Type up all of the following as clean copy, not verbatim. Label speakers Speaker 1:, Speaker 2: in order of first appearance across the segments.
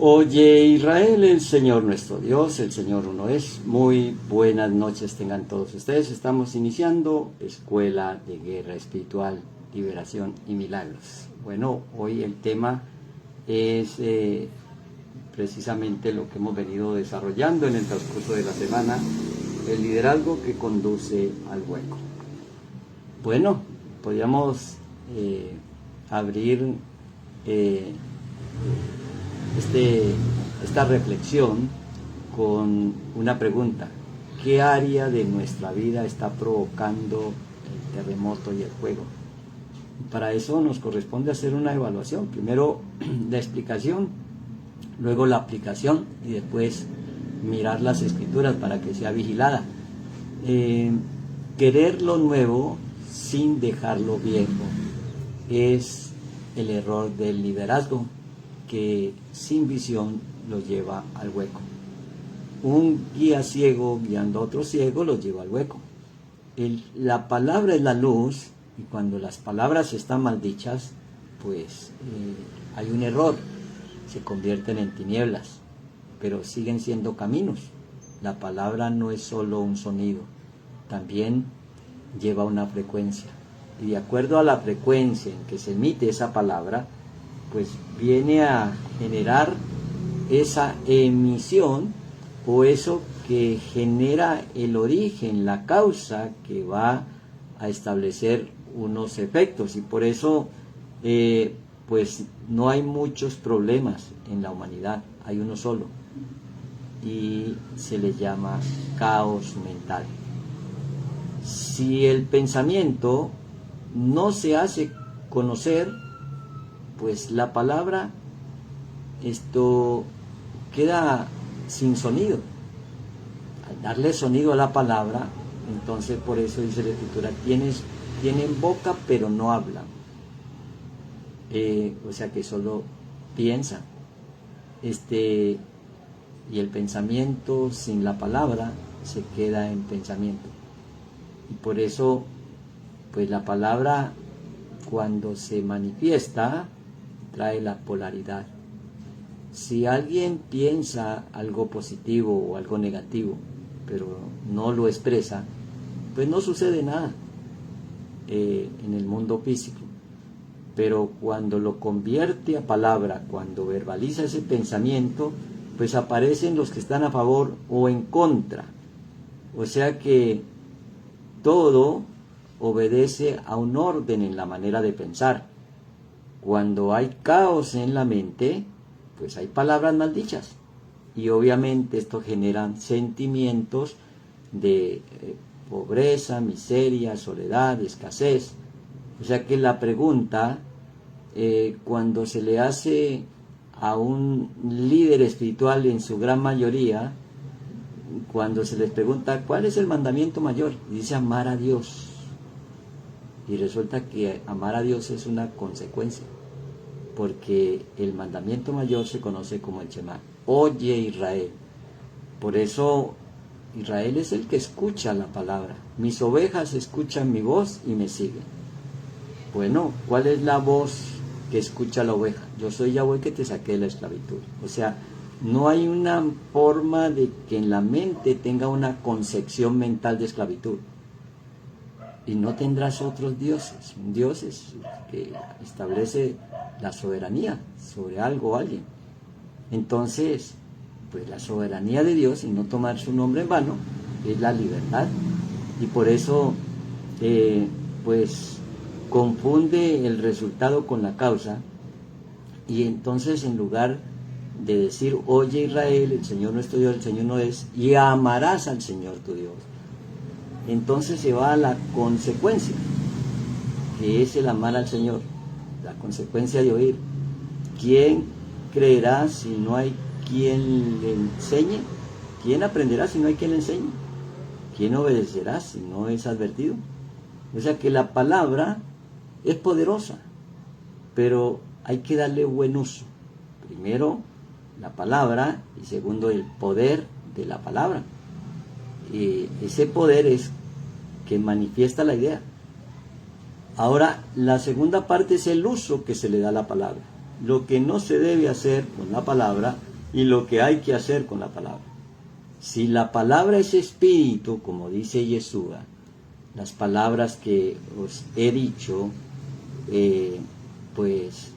Speaker 1: Oye Israel, el Señor nuestro Dios, el Señor uno es. Muy buenas noches tengan todos ustedes. Estamos iniciando Escuela de Guerra Espiritual, Liberación y Milagros. Bueno, hoy el tema es precisamente lo que hemos venido desarrollando en el transcurso de la semana, el liderazgo que conduce al hueco. Bueno, podríamos abrir esta reflexión con una pregunta: ¿qué área de nuestra vida está provocando el terremoto y el fuego? Para eso nos corresponde hacer una evaluación, primero la explicación, luego la aplicación y después mirar las escrituras para que sea vigilada. Querer lo nuevo sin dejar lo viejo es el error del liderazgo, que sin visión lo lleva al hueco. Un guía ciego guiando a otro ciego lo lleva al hueco. La palabra es la luz, y cuando las palabras están mal dichas, pues hay un error, se convierten en tinieblas, pero siguen siendo caminos. La palabra no es solo un sonido, también lleva una frecuencia, y de acuerdo a la frecuencia en que se emite esa palabra, pues viene a generar esa emisión, o eso que genera el origen, la causa que va a establecer unos efectos. Y por eso pues no hay muchos problemas en la humanidad, hay uno solo, y se le llama caos mental. Si el pensamiento no se hace conocer, pues la palabra queda sin sonido. Al darle sonido a la palabra, entonces por eso dice la Escritura, tienen boca pero no hablan. O sea que solo piensan. Y el pensamiento sin la palabra se queda en pensamiento. Y por eso, pues la palabra, cuando se manifiesta, trae la polaridad. Si alguien piensa algo positivo o algo negativo, pero no lo expresa, pues no sucede nada en el mundo físico. Pero cuando lo convierte a palabra, cuando verbaliza ese pensamiento, pues aparecen los que están a favor o en contra. O sea que todo obedece a un orden en la manera de pensar. Cuando hay caos en la mente, pues hay palabras maldichas, y obviamente esto genera sentimientos de pobreza, miseria, soledad, escasez. O sea que la pregunta, cuando se le hace a un líder espiritual, en su gran mayoría, cuando se les pregunta ¿cuál es el mandamiento mayor?, y dice amar a Dios, y resulta que amar a Dios es una consecuencia, porque el mandamiento mayor se conoce como el Shema. Oye Israel. Por eso Israel es el que escucha la palabra. Mis ovejas escuchan mi voz y me siguen. Bueno, ¿cuál es la voz que escucha la oveja? Yo soy Yahweh que te saqué de la esclavitud. O sea, no hay una forma de que en la mente tenga una concepción mental de esclavitud. Y no tendrás otros dioses. Un dios es que establece la soberanía sobre algo o alguien. Entonces, pues la soberanía de Dios, y no tomar su nombre en vano, es la libertad. Y por eso, pues, confunde el resultado con la causa. Y entonces, en lugar de decir, oye Israel, el Señor nuestro Dios, el Señor no es, y amarás al Señor tu Dios, entonces se va a la consecuencia, que es el amar al Señor, la consecuencia de oír. ¿Quién creerá si no hay quien le enseñe? ¿Quién aprenderá si no hay quien le enseñe? ¿Quién obedecerá si no es advertido? O sea que la palabra es poderosa, pero hay que darle buen uso. Primero, la palabra, y segundo, el poder de la palabra. Y ese poder es que manifiesta la idea. Ahora, la segunda parte es el uso que se le da a la palabra. lo que no se debe hacer con la palabra y lo que hay que hacer con la palabra. Si la palabra es espíritu, como dice Yeshua, las palabras que os he dicho, pues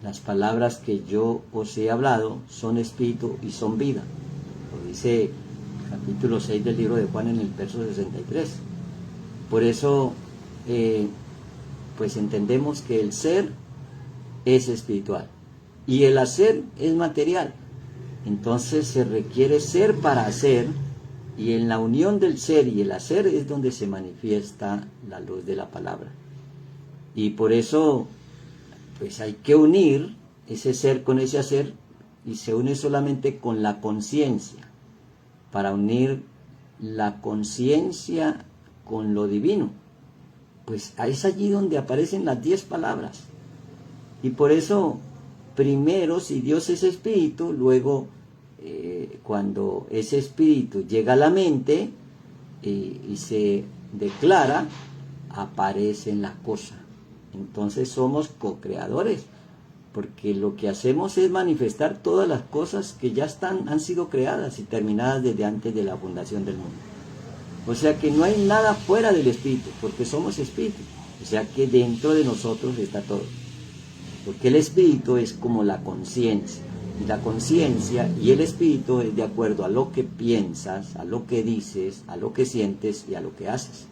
Speaker 1: las palabras que yo os he hablado son espíritu y son vida. Lo dice capítulo 6 del libro de Juan en el verso 63. Por eso, pues entendemos que el ser es espiritual y el hacer es material. Entonces se requiere ser para hacer, y en la unión del ser y el hacer es donde se manifiesta la luz de la palabra. Y por eso, pues hay que unir ese ser con ese hacer, y se une solamente con la conciencia, para unir la conciencia con lo divino. Pues es allí donde aparecen las 10 palabras. Y por eso, primero, si Dios es espíritu, luego cuando ese espíritu llega a la mente y se declara, aparece en la cosa. Entonces somos co-creadores, porque lo que hacemos es manifestar todas las cosas que ya han sido creadas y terminadas desde antes de la fundación del mundo. O sea que no hay nada fuera del espíritu, porque somos espíritu. O sea que dentro de nosotros está todo. Porque el espíritu es como la conciencia. Y la conciencia y el espíritu es de acuerdo a lo que piensas, a lo que dices, a lo que sientes y a lo que haces.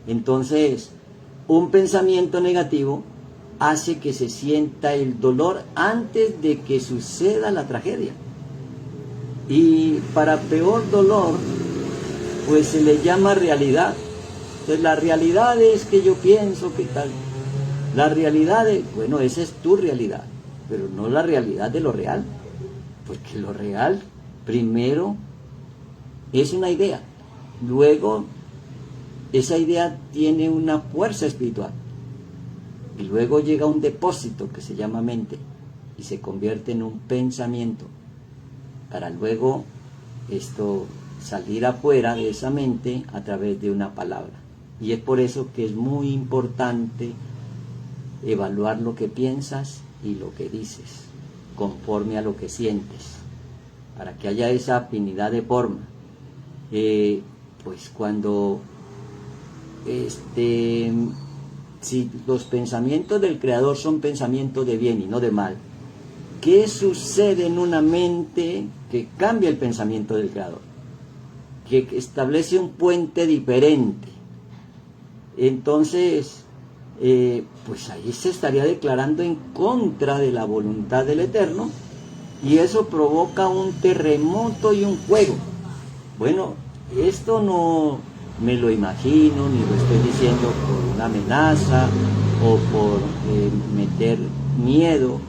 Speaker 1: Entonces, un pensamiento negativo hace que se sienta el dolor antes de que suceda la tragedia. Y para peor dolor, pues se le llama realidad. Entonces la realidad es que yo pienso que tal. La realidad es, bueno, esa es tu realidad, pero no la realidad de lo real. Porque lo real, primero, es una idea. Luego, esa idea tiene una fuerza espiritual. Y luego llega un depósito que se llama mente y se convierte en un pensamiento, para luego salir afuera de esa mente a través de una palabra. Y es por eso que es muy importante evaluar lo que piensas y lo que dices, conforme a lo que sientes, para que haya esa afinidad de forma. Pues cuando si los pensamientos del Creador son pensamientos de bien y no de mal, ¿qué sucede en una mente que cambia el pensamiento del Creador? Que establece un puente diferente. Entonces, pues ahí se estaría declarando en contra de la voluntad del Eterno, y eso provoca un terremoto y un fuego. Bueno, esto no me lo imagino, ni lo estoy diciendo por una amenaza o por meter miedo,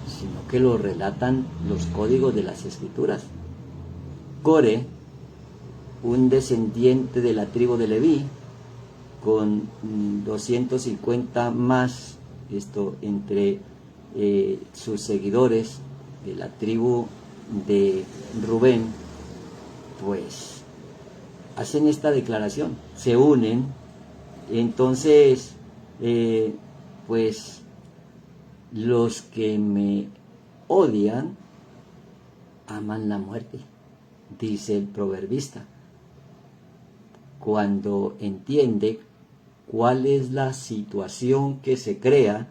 Speaker 1: sino que lo relatan los códigos de las Escrituras. Core, un descendiente de la tribu de Leví, con 250 más entre sus seguidores de la tribu de Rubén, pues hacen esta declaración, se unen. Entonces, pues los que me odian aman la muerte, dice el proverbista, cuando entiende cuál es la situación que se crea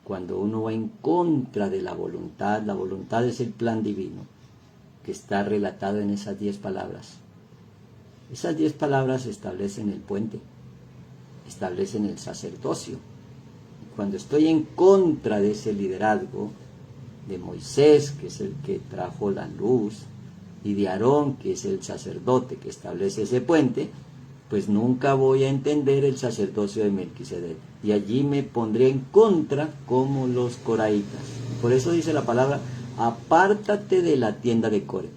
Speaker 1: cuando uno va en contra de la voluntad. La voluntad es el plan divino que está relatado en esas 10 palabras. Esas 10 palabras establecen el puente, establecen el sacerdocio. Cuando estoy en contra de ese liderazgo de Moisés, que es el que trajo la luz, y de Aarón, que es el sacerdote que establece ese puente, pues nunca voy a entender el sacerdocio de Melquisedec. Y allí me pondré en contra como los coraitas. Por eso dice la palabra, apártate de la tienda de Core.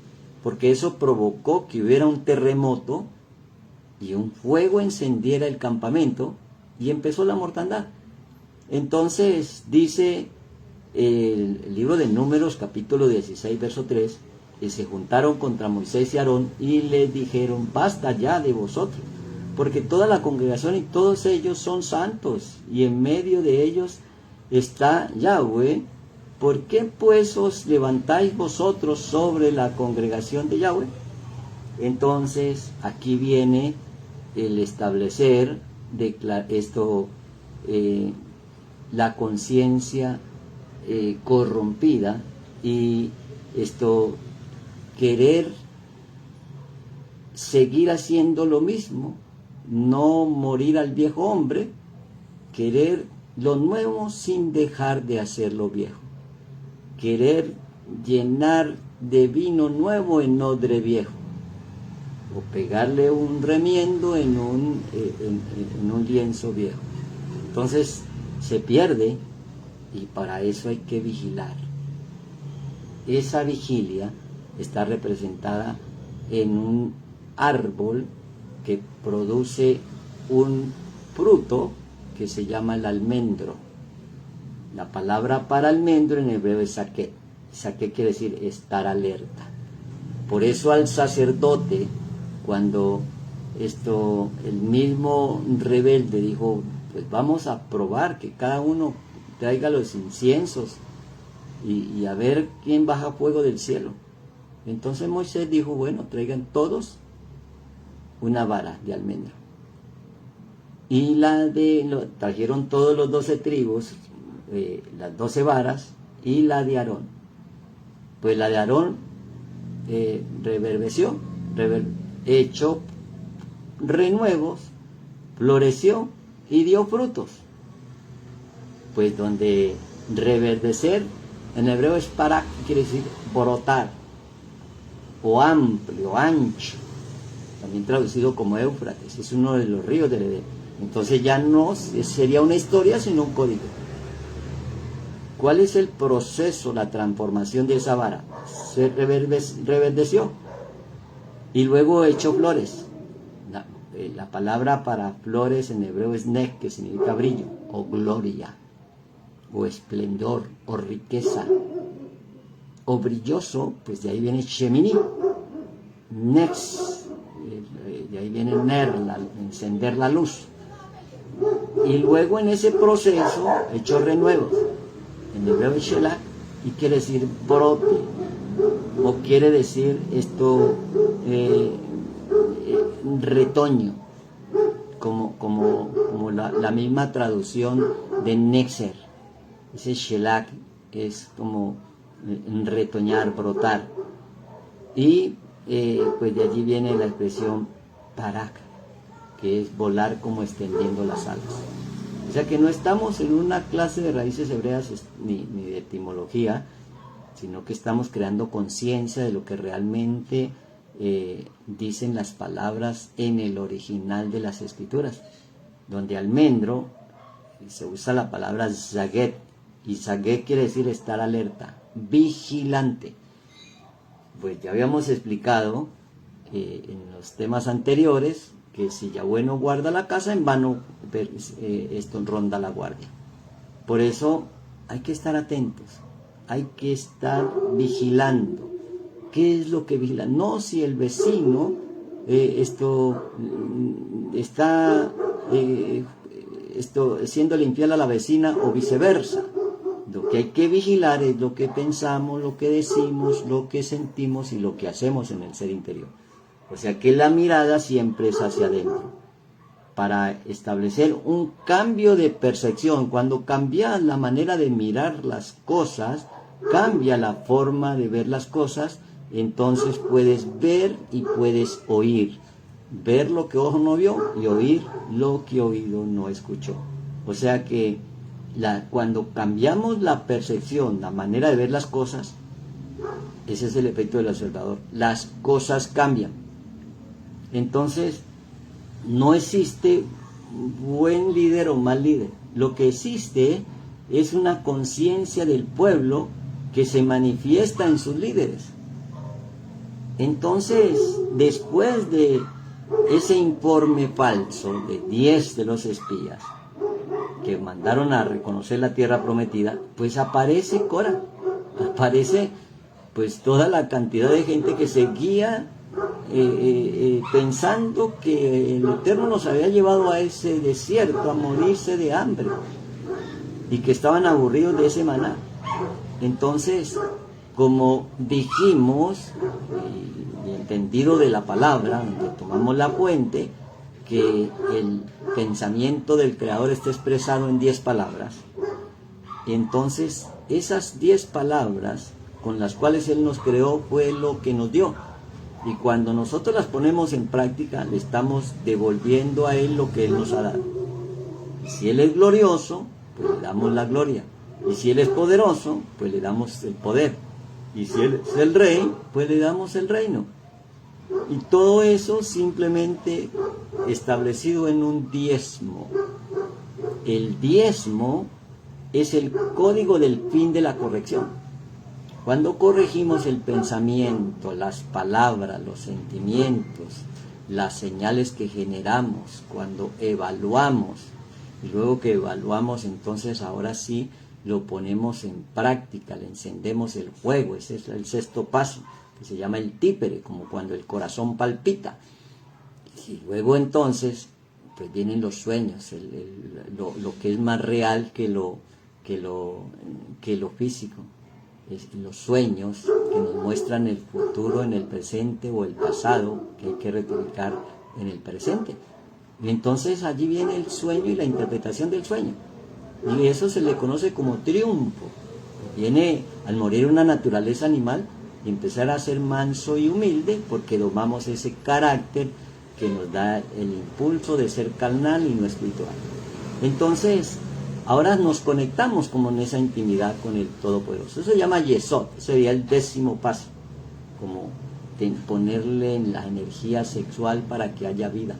Speaker 1: Porque eso provocó que hubiera un terremoto y un fuego encendiera el campamento y empezó la mortandad. Entonces dice el libro de Números, capítulo 16, verso 3, que se juntaron contra Moisés y Aarón y les dijeron, basta ya de vosotros, porque toda la congregación y todos ellos son santos, y en medio de ellos está Yahweh, ¿por qué pues os levantáis vosotros sobre la congregación de Yahweh? Entonces aquí viene el establecer la conciencia corrompida y querer seguir haciendo lo mismo, no morir al viejo hombre, querer lo nuevo sin dejar de hacer lo viejo, querer llenar de vino nuevo en odre viejo, o pegarle un remiendo en un lienzo viejo. Entonces se pierde, y para eso hay que vigilar. Esa vigilia está representada en un árbol que produce un fruto que se llama el almendro. La palabra para almendro en hebreo es saquet. Saquet quiere decir estar alerta. Por eso al sacerdote, cuando el mismo rebelde dijo, pues vamos a probar que cada uno traiga los inciensos y a ver quién baja fuego del cielo. Entonces Moisés dijo, bueno, traigan todos una vara de almendro. Y trajeron todos los 12 tribus, las 12 varas, y la de Aarón. Pues la de Aarón reverdeció, echó renuevos, floreció y dio frutos. Pues donde reverdecer en hebreo es parak, quiere decir brotar, o amplio, ancho, también traducido como Éufrates, es uno de los ríos del Edén. Entonces ya no sería una historia, sino un código. ¿Cuál es el proceso, la transformación de esa vara? Se reverdeció y luego echó flores. La palabra para flores en hebreo es nek, que significa brillo, o gloria, o esplendor, o riqueza, o brilloso, pues de ahí viene shemini, nex, de ahí viene ner, encender la luz. Y luego en ese proceso echó renuevos. En hebreo es shelach, y quiere decir brote, o quiere decir retoño, como la misma traducción de nexer. Ese shelach es como retoñar, brotar. Y pues de allí viene la expresión parak, que es volar como extendiendo las alas. O sea que no estamos en una clase de raíces hebreas ni de etimología, sino que estamos creando conciencia de lo que realmente dicen las palabras en el original de las escrituras, donde almendro se usa la palabra zaget, y zaget quiere decir estar alerta, vigilante. Pues ya habíamos explicado en los temas anteriores que si Yahweh no guarda la casa, en vano ronda la guardia. Por eso hay que estar atentos, hay que estar vigilando. ¿Qué es lo que vigila? No si el vecino está siéndole infiel a la vecina o viceversa. Lo que hay que vigilar es lo que pensamos, lo que decimos, lo que sentimos y lo que hacemos en el ser interior. O sea que la mirada siempre es hacia adentro, para establecer un cambio de percepción. Cuando cambia la manera de mirar las cosas, cambia la forma de ver las cosas, entonces puedes ver y puedes oír. Ver lo que ojo no vio y oír lo que oído no escuchó. O sea que cuando cambiamos la percepción, la manera de ver las cosas, ese es el efecto del observador. Las cosas cambian. Entonces, no existe buen líder o mal líder. Lo que existe es una conciencia del pueblo que se manifiesta en sus líderes. Entonces, después de ese informe falso de 10 de los espías que mandaron a reconocer la tierra prometida, pues aparece Cora, aparece pues toda la cantidad de gente que seguía pensando que el Eterno nos había llevado a ese desierto a morirse de hambre y que estaban aburridos de ese maná. Entonces, como dijimos, y entendido de la palabra, donde tomamos la fuente, que el pensamiento del Creador está expresado en 10 palabras, y entonces esas 10 palabras con las cuales Él nos creó fue lo que nos dio. Y cuando nosotros las ponemos en práctica, le estamos devolviendo a Él lo que Él nos ha dado. Y si Él es glorioso, pues le damos la gloria. Y si Él es poderoso, pues le damos el poder. Y si Él es el rey, pues le damos el reino. Y todo eso simplemente establecido en un diezmo. El diezmo es el código del fin de la corrección. Cuando corregimos el pensamiento, las palabras, los sentimientos, las señales que generamos, cuando evaluamos, y luego que evaluamos, entonces ahora sí lo ponemos en práctica, le encendemos el fuego. Ese es el 6º paso, que se llama el típere, como cuando el corazón palpita. Y luego entonces, pues vienen los sueños, lo que es más real que lo físico. Los sueños que nos muestran el futuro en el presente o el pasado que hay que rectificar en el presente. Y entonces allí viene el sueño y la interpretación del sueño. Y eso se le conoce como triunfo. Viene al morir una naturaleza animal y empezar a ser manso y humilde, porque domamos ese carácter que nos da el impulso de ser carnal y no espiritual. Entonces, ahora nos conectamos como en esa intimidad con el Todopoderoso. Eso se llama Yesod, sería el 10º paso, como ponerle en la energía sexual para que haya vida.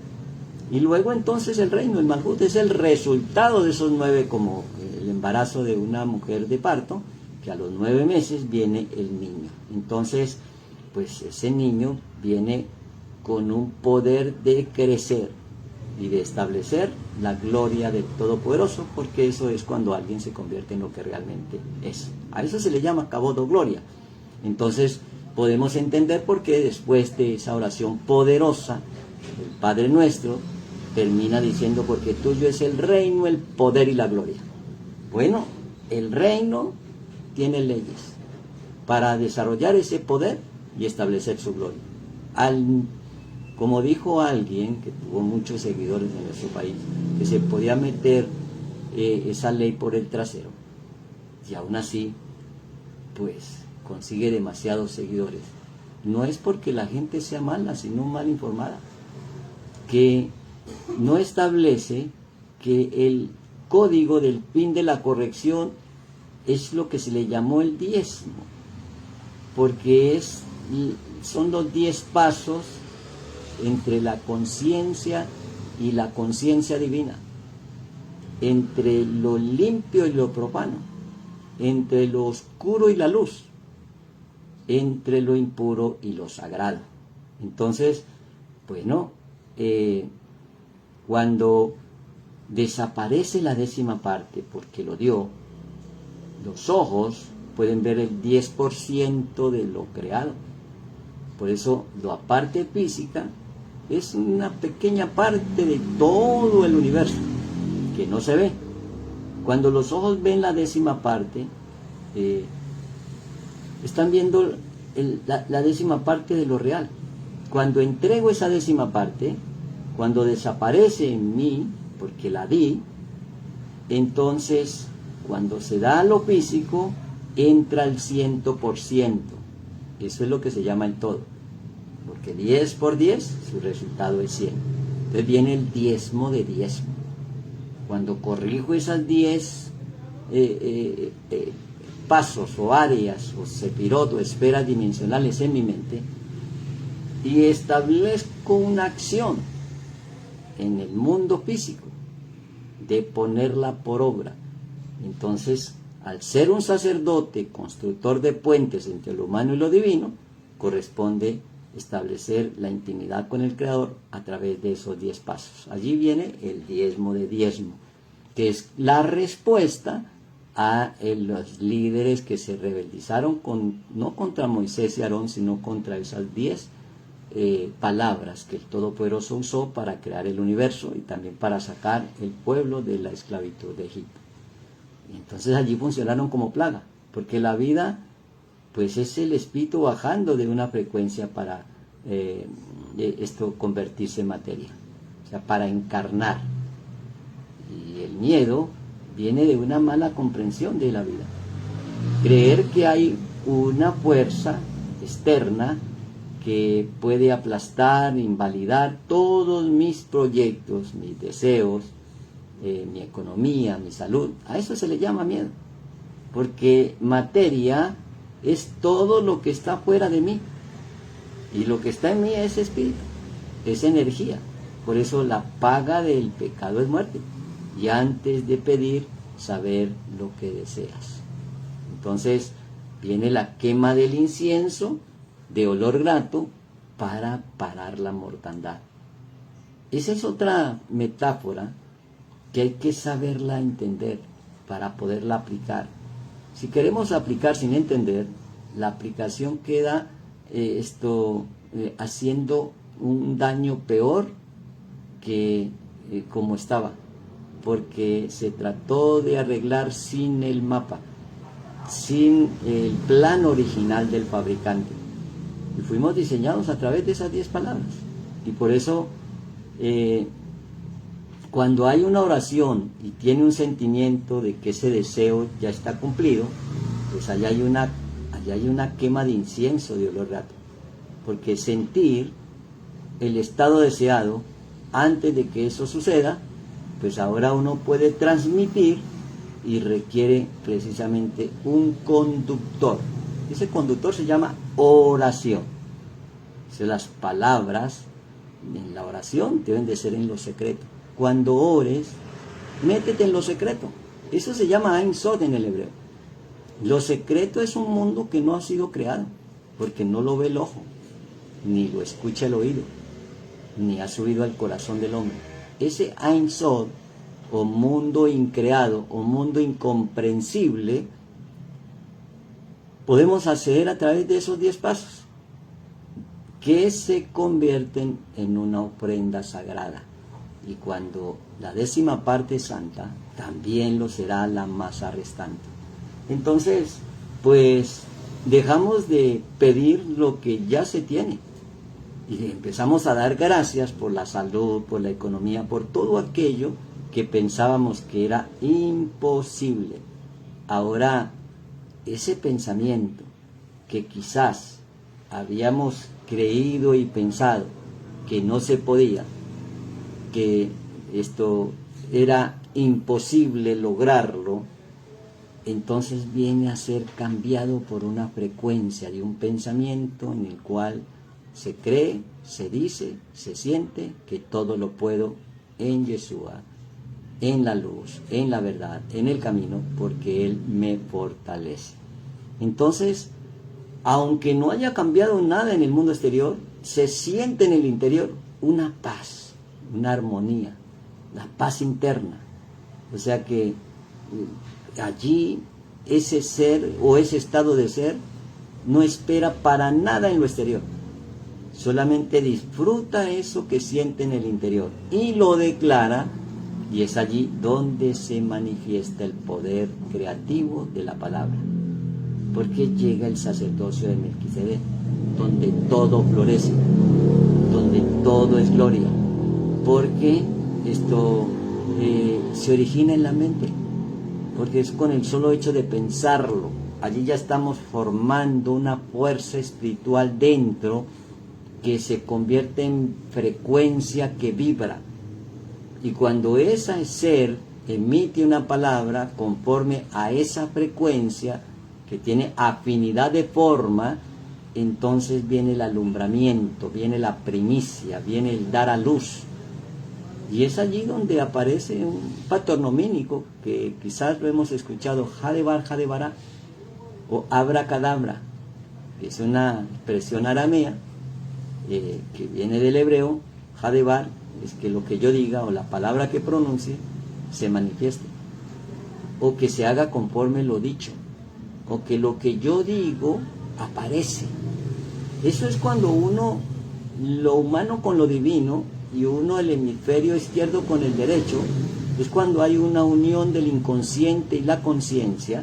Speaker 1: Y luego entonces el reino, el Malhut, es el resultado de esos 9, como el embarazo de una mujer de parto, que a los 9 meses viene el niño. Entonces, pues ese niño viene con un poder de crecer y de establecer la gloria del Todopoderoso, porque eso es cuando alguien se convierte en lo que realmente es. A eso se le llama Kabod o gloria. Entonces podemos entender por qué después de esa oración poderosa, el Padre Nuestro termina diciendo: porque tuyo es el reino, el poder y la gloria. Bueno, el reino tiene leyes para desarrollar ese poder y establecer su gloria. Como dijo alguien que tuvo muchos seguidores en nuestro país, que se podía meter esa ley por el trasero, y aún así, pues consigue demasiados seguidores. No es porque la gente sea mala, sino mal informada, que no establece que el código del fin de la corrección es lo que se le llamó el diezmo, porque son los 10 pasos entre la conciencia y la conciencia divina, entre lo limpio y lo profano, entre lo oscuro y la luz, entre lo impuro y lo sagrado. Entonces, bueno, cuando desaparece la 10ª parte, porque lo dio, los ojos pueden ver el 10% de lo creado. Por eso la parte física es una pequeña parte de todo el universo que no se ve. Cuando los ojos ven la 10ª parte, están viendo la 10ª parte de lo real. Cuando entrego esa 10ª parte, cuando desaparece en mí, porque la di, entonces cuando se da a lo físico, entra el 100%. Eso es lo que se llama el todo. Porque 10 por 10, su resultado es 100. Entonces viene el diezmo de diezmo. Cuando corrijo esas 10 pasos o áreas o sefirot o esferas dimensionales en mi mente, y establezco una acción en el mundo físico de ponerla por obra, entonces, al ser un sacerdote constructor de puentes entre lo humano y lo divino, corresponde establecer la intimidad con el Creador a través de esos 10 pasos. Allí viene el diezmo de diezmo, que es la respuesta a los líderes que se rebeldizaron no contra Moisés y Aarón, sino contra esas 10 palabras que el Todopoderoso usó para crear el universo y también para sacar el pueblo de la esclavitud de Egipto. Y entonces allí funcionaron como plaga, porque la vida pues es el espíritu bajando de una frecuencia para esto convertirse en materia, o sea, para encarnar. Y el miedo viene de una mala comprensión de la vida. Creer que hay una fuerza externa que puede aplastar, invalidar todos mis proyectos, mis deseos, mi economía, mi salud. A eso se le llama miedo, porque materia es todo lo que está fuera de mí, y lo que está en mí es espíritu, es energía. Por eso la paga del pecado es muerte, y antes de pedir, saber lo que deseas. Entonces viene la quema del incienso de olor grato para parar la mortandad. Esa es otra metáfora que hay que saberla entender para poderla aplicar. Si queremos aplicar sin entender, la aplicación queda haciendo un daño peor que como estaba, porque se trató de arreglar sin el mapa, sin el plan original del fabricante. Y fuimos diseñados a través de esas 10 palabras. Y por eso, cuando hay una oración y tiene un sentimiento de que ese deseo ya está cumplido, pues allá hay una quema de incienso de olor grato. Porque sentir el estado deseado antes de que eso suceda, pues ahora uno puede transmitir y requiere precisamente un conductor. Ese conductor se llama oración. O sea, las palabras en la oración deben de ser en lo secreto. Cuando ores, métete en lo secreto. Eso se llama Ein Sod en el hebreo. Lo secreto es un mundo que no ha sido creado, porque no lo ve el ojo, ni lo escucha el oído, ni ha subido al corazón del hombre. Ese Ein Sod, o mundo increado, o mundo incomprensible, podemos acceder a través de esos 10 pasos, que se convierten en una ofrenda sagrada. Y cuando la 10ª parte es santa, también lo será la masa restante. Entonces, pues, dejamos de pedir lo que ya se tiene, y empezamos a dar gracias por la salud, por la economía, por todo aquello que pensábamos que era imposible. Ahora, ese pensamiento que quizás habíamos creído y pensado que no se podía, que esto era imposible lograrlo, entonces viene a ser cambiado por una frecuencia de un pensamiento en el cual se cree, se dice, se siente que todo lo puedo en Yeshua, en la luz, en la verdad, en el camino, porque Él me fortalece. Entonces, aunque no haya cambiado nada en el mundo exterior, se siente en el interior una paz, una armonía, la paz interna. O sea que allí ese ser o ese estado de ser no espera para nada en lo exterior. Solamente disfruta eso que siente en el interior y lo declara, y es allí donde se manifiesta el poder creativo de la palabra. Porque llega el sacerdocio de Melquisedec, donde todo florece, donde todo es gloria, porque esto se origina en la mente, porque es con el solo hecho de pensarlo. Allí ya estamos formando una fuerza espiritual dentro que se convierte en frecuencia que vibra. Y cuando ese ser emite una palabra conforme a esa frecuencia que tiene afinidad de forma, entonces viene el alumbramiento, viene la primicia, viene el dar a luz. Y es allí donde aparece un patronomínico que quizás lo hemos escuchado, Jadebar, Jadebará, o abracadabra, que es una expresión aramea que viene del hebreo. Jadebar es que lo que yo diga o la palabra que pronuncie se manifieste, o que se haga conforme lo dicho, o que lo que yo digo aparece. Eso es cuando uno, lo humano con lo divino, y uno el hemisferio izquierdo con el derecho, es cuando hay una unión del inconsciente y la conciencia,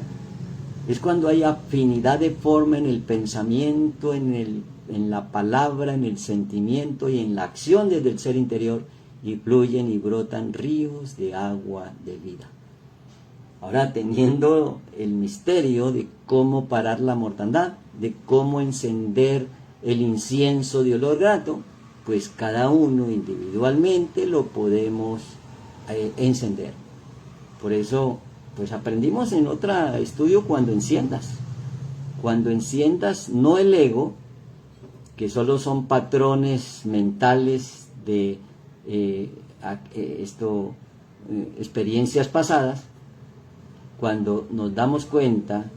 Speaker 1: Es cuando hay afinidad de forma en el pensamiento, en la palabra, en el sentimiento y en la acción desde el ser interior, y fluyen y brotan ríos de agua de vida. Ahora, teniendo el misterio de cómo parar la mortandad, de cómo encender el incienso de olor grato, pues cada uno individualmente lo podemos encender. Por eso, pues aprendimos en otro estudio cuando enciendas no el ego, que solo son patrones mentales de experiencias pasadas. Cuando nos damos cuenta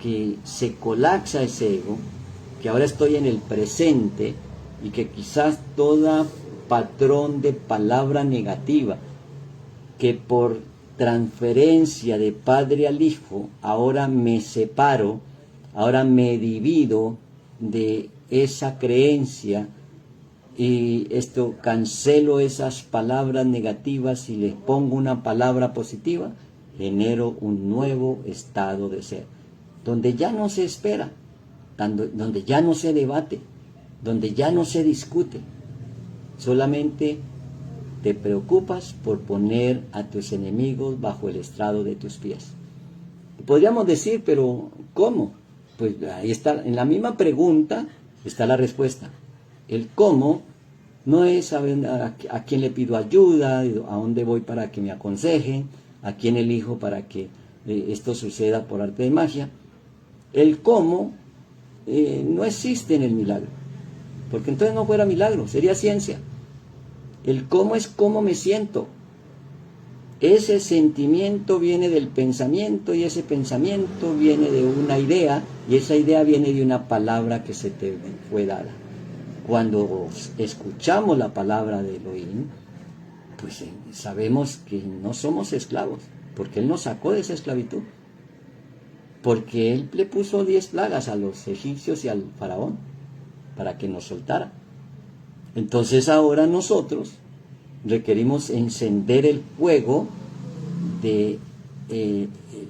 Speaker 1: que se colapsa ese ego, que ahora estoy en el presente y que quizás todo patrón de palabra negativa que por transferencia de padre al hijo ahora me separo, ahora me divido de esa creencia y cancelo esas palabras negativas y les pongo una palabra positiva, genero un nuevo estado de ser, donde ya no se espera, donde ya no se debate, donde ya no se discute, solamente te preocupas por poner a tus enemigos bajo el estrado de tus pies. Podríamos decir, pero ¿cómo? Pues ahí está, en la misma pregunta está la respuesta. El cómo no es saber a quién le pido ayuda, a dónde voy para que me aconsejen, a quién elijo para que esto suceda por arte de magia. El cómo no existe en el milagro, porque entonces no fuera milagro, sería ciencia. El cómo es cómo me siento. Ese sentimiento viene del pensamiento y ese pensamiento viene de una idea y esa idea viene de una palabra que se te fue dada. Cuando escuchamos la palabra de Elohim, pues sabemos que no somos esclavos, porque Él nos sacó de esa esclavitud, porque Él le puso 10 plagas a los egipcios y al faraón para que nos soltara. Entonces ahora nosotros requerimos encender el fuego de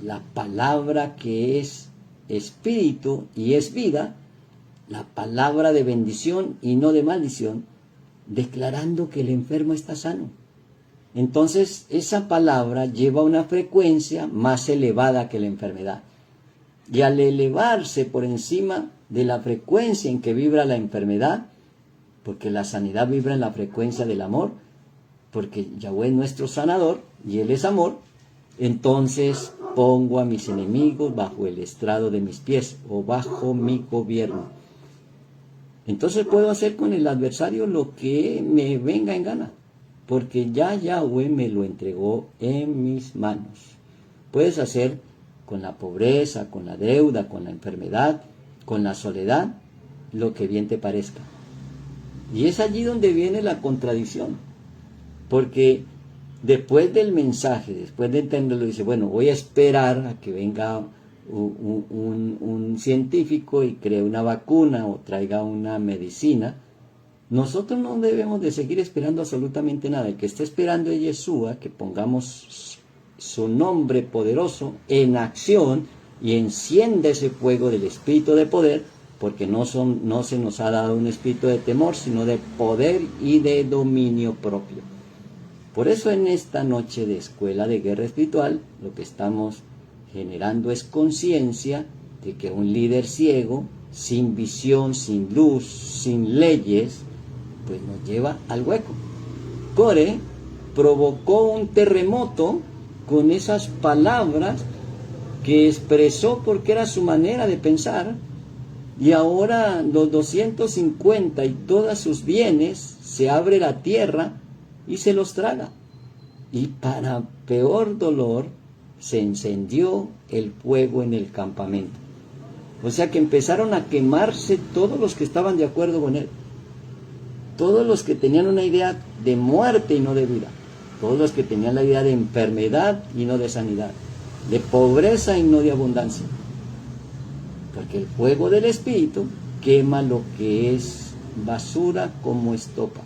Speaker 1: la palabra que es espíritu y es vida, la palabra de bendición y no de maldición, declarando que el enfermo está sano. Entonces esa palabra lleva una frecuencia más elevada que la enfermedad. Y al elevarse por encima de la frecuencia en que vibra la enfermedad, porque la sanidad vibra en la frecuencia del amor, porque Yahweh es nuestro sanador y Él es amor, entonces pongo a mis enemigos bajo el estrado de mis pies o bajo mi gobierno. Entonces puedo hacer con el adversario lo que me venga en gana, porque ya Yahweh me lo entregó en mis manos. Puedes hacer con la pobreza, con la deuda, con la enfermedad, con la soledad, lo que bien te parezca. Y es allí donde viene la contradicción, porque después del mensaje, después de entenderlo, dice, bueno, voy a esperar a que venga un científico y cree una vacuna o traiga una medicina. Nosotros no debemos de seguir esperando absolutamente nada. El que esté esperando es Yeshua, que pongamos su nombre poderoso en acción y encienda ese fuego del espíritu de poder, porque no se nos ha dado un espíritu de temor, sino de poder y de dominio propio. Por eso en esta noche de escuela de guerra espiritual, lo que estamos generando es conciencia de que un líder ciego, sin visión, sin luz, sin leyes, pues nos lleva al hueco. Core provocó un terremoto con esas palabras que expresó porque era su manera de pensar, y ahora los 250 y todos sus bienes, se abre la tierra y se los traga. Y para peor dolor, se encendió el fuego en el campamento. O sea que empezaron a quemarse todos los que estaban de acuerdo con él. Todos los que tenían una idea de muerte y no de vida. Todos los que tenían la idea de enfermedad y no de sanidad. De pobreza y no de abundancia. Porque el fuego del espíritu quema lo que es basura como estopa.